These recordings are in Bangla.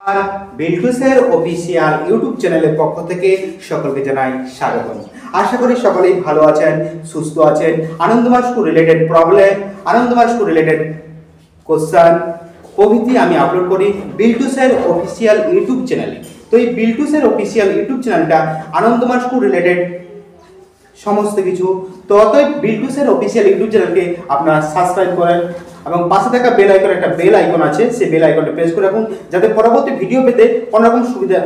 আর বিল্টুসের অফিসিয়াল ইউটিউব চ্যানেলের পক্ষ থেকে সকলকে জানাই স্বাগতম। আশা করি সকলেই ভালো আছেন, সুস্থ আছেন। আনন্দময় স্কুল রিলেটেড প্রবলেম, আনন্দময় স্কুল রিলেটেড কোশ্চেন প্রভৃতি আমি আপলোড করি বিল্টুসের অফিসিয়াল ইউটিউব চ্যানেলে। তো এই বিল্টুসের অফিসিয়াল ইউটিউব চ্যানেলটা আনন্দময় স্কুল রিলেটেড সমস্ত কিছু। তো অতএব বিল্টুসের অফিসিয়াল ইউটিউব চ্যানেলকে আপনারা সাবস্ক্রাইব করেন এবং পাশে থাকা বেল আইকন, একটা বেল আইকন আছে, সেই বেল আইকনটা প্রেস করে রাখুন যাতে পরবর্তী ভিডিও পেতে কোনো রকম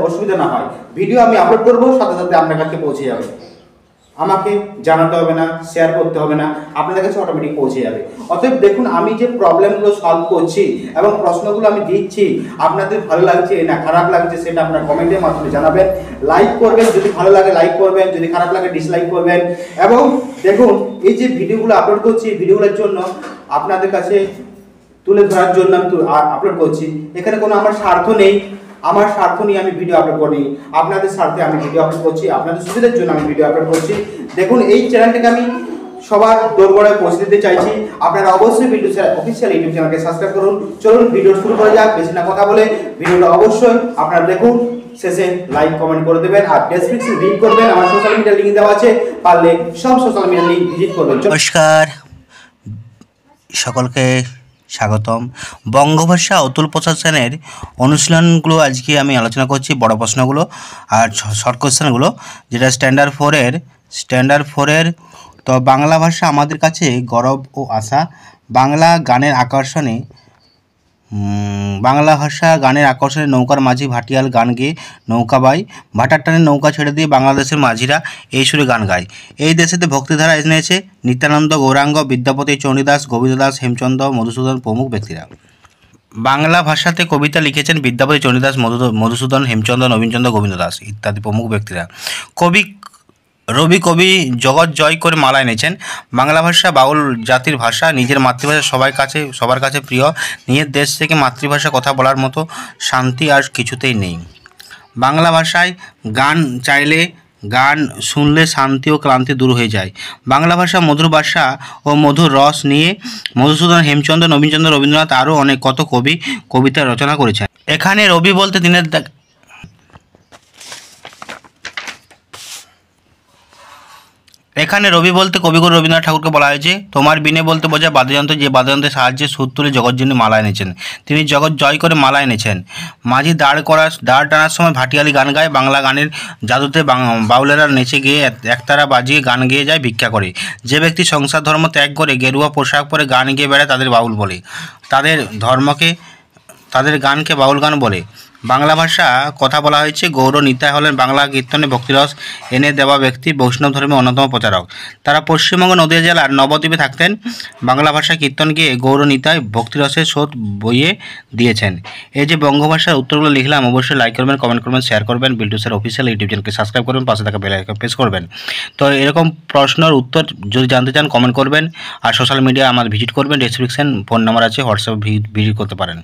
অসুবিধা না হয়। ভিডিও আমি আপলোড করবো সাথে সাথে আপনার কাছে পৌঁছে যাবে, আমাকে জানাতে হবে না, শেয়ার করতে হবে না, আপনাদের কাছে অটোমেটিক পৌঁছে যাবে। অতএব দেখুন, আমি যে প্রবলেমগুলো সলভ করছি এবং প্রশ্নগুলো আমি দিচ্ছি, আপনাদের ভালো লাগছে না খারাপ লাগছে সেটা আপনার কমেন্টের মাধ্যমে জানাবেন। লাইক করবেন, যদি ভালো লাগে লাইক করবেন, যদি খারাপ লাগে ডিসলাইক করবেন। এবং দেখুন, এই যে ভিডিওগুলো আপলোড করছি, ভিডিওগুলোর জন্য আপনাদের কাছে তুলে ধরার জন্য আমি আপলোড করছি। এখানে কোনো আমার স্বার্থ নেই, আমার স্বার্থ নিয়ে আমি ভিডিও আপলোড করি, আপনাদের স্বার্থে আমি ভিডিও আপলোড করছি, আপনাদের সুবিধার জন্য আমি ভিডিও আপলোড করছি। দেখুন, এই চ্যানেলটাকে আমি সবার দোরগোড়ায় পৌঁছে দিতে চাইছি। আপনারা অবশ্যই বিল্টুসের অফিসিয়াল ইউটিউব চ্যানেলকে সাবস্ক্রাইব করুন। চলুন ভিডিও শুরু করা যাক। বেশি না কথা বলে ভিডিওটা অবশ্যই আপনারা দেখুন, শেষে লাইক কমেন্ট করে দেবেন আর ডেসক্রিপশন লিংক করবেন, আমার সোশ্যাল মিডিয়া লিংক দেওয়া আছে, পারলে সব সোশ্যাল মিডিয়া লিংক ভিজিট করবেন। নমস্কার, সকলকে স্বাগতম। বঙ্গভাষা অতুল প্রশাসনের অনুশীলনগুলো আজকে আমি আলোচনা করছি, বড় প্রশ্নগুলো আর শর্ট কোশ্চেনগুলো, যেটা স্ট্যান্ডার্ড ফোরের। তো বাংলা ভাষা আমাদের কাছে গৌরব ও আশা। বাংলা ভাষা গানের আকর্ষণে নৌকার মাঝি ভাটিয়াল গান গেয়ে নৌকা বাই, ভাটার টানে নৌকা ছেড়ে দিয়ে বাংলাদেশের মাঝিরা এই সুরে গান গায়। এই দেশেতে ভক্তিধারা এনেছে নিত্যানন্দ, গৌরাঙ্গ, বিদ্যাপতি, চণ্ডীদাস, গোবিন্দ দাস, হেমচন্দ্র, মধুসূদন প্রমুখ ব্যক্তিরা। বাংলা ভাষাতে কবিতা লিখেছেন বিদ্যাপতি, চণ্ডীদাস, মধুসূদন, হেমচন্দ্র, নবীনচন্দ্র, গোবিন্দ দাস ইত্যাদি প্রমুখ ব্যক্তিরা। রবি কবি জগৎ জয় করে মালা এনেছেন। বাংলা ভাষা বাউল জাতির ভাষা, নিজের মাতৃভাষা সবার কাছে প্রিয়। নিজের দেশ থেকে মাতৃভাষা কথা বলার মতো শান্তি আর কিছুতেই নেই। বাংলা ভাষায় গান শুনলে শান্তি ও ক্লান্তি দূর হয়ে যায়। বাংলা ভাষা মধুর ভাষা ও মধুর রস নিয়ে মধুসূদন, হেমচন্দ্র, নবীনচন্দ্র, রবীন্দ্রনাথ আরও অনেক কত কবি কবিতা রচনা করেছেন। এখানে রবি বলতে কবিগুরু রবীন্দ্রনাথ ঠাকুরকে বলা হয়েছে। তোমার বিনে বলতে বোঝায় বাদ্যযন্ত্র, যে বাদ্যযন্ত্রের সাহায্যে সুর তুলে জগৎজনী মালা এনেছেন। তিনি জগৎ জয় করে মালা এনেছেন। মাঝি দাঁড় টানার সময় ভাটিয়ালি গান গায়। বাংলা গানের জাদুতে বাউলেরা নেচে গিয়ে একতারা বাজিয়ে গান গেয়ে যায় ভিক্ষা করে। যে ব্যক্তি সংসার ধর্ম ত্যাগ করে গেরুয়া পোশাক পরে গান গেয়ে বেড়ায় তাদের বাউল বলে। তাদের গানকে বাউল গান বলে। বাংলা ভাষা কথা বলা হয়েছে। গৌর নিতাই হলেন বাংলা কীর্তনে ভক্তিরস এনে দেওয়া ব্যক্তি, বৈষ্ণব ধর্মের অন্যতম প্রচারক। তারা পশ্চিমবঙ্গ নদীয়া জেলার নবদ্বীপে থাকতেন। বাংলা ভাষায় কীর্তন গিয়ে গৌর নিতাই ভক্তিরসের স্রোত বইয়ে দিয়েছেন। এই যে বঙ্গভাষার উত্তরগুলো লিখলাম, অবশ্যই লাইক করবেন, কমেন্ট করবেন, শেয়ার করবেন। বিল্টুসের অফিসিয়াল ইউটিউব চ্যানেলকে সাবস্ক্রাইব করবেন, পাশে থাকা বেল আইকন প্রেস করবেন। তো এরকম প্রশ্নের উত্তর যদি জানতে চান কমেন্ট করবেন আর সোশ্যাল মিডিয়া আমার ভিজিট করবেন। ডেসক্রিপশন ফোন নাম্বার আছে, হোয়াটসঅ্যাপ ভিজিট করতে পারেন।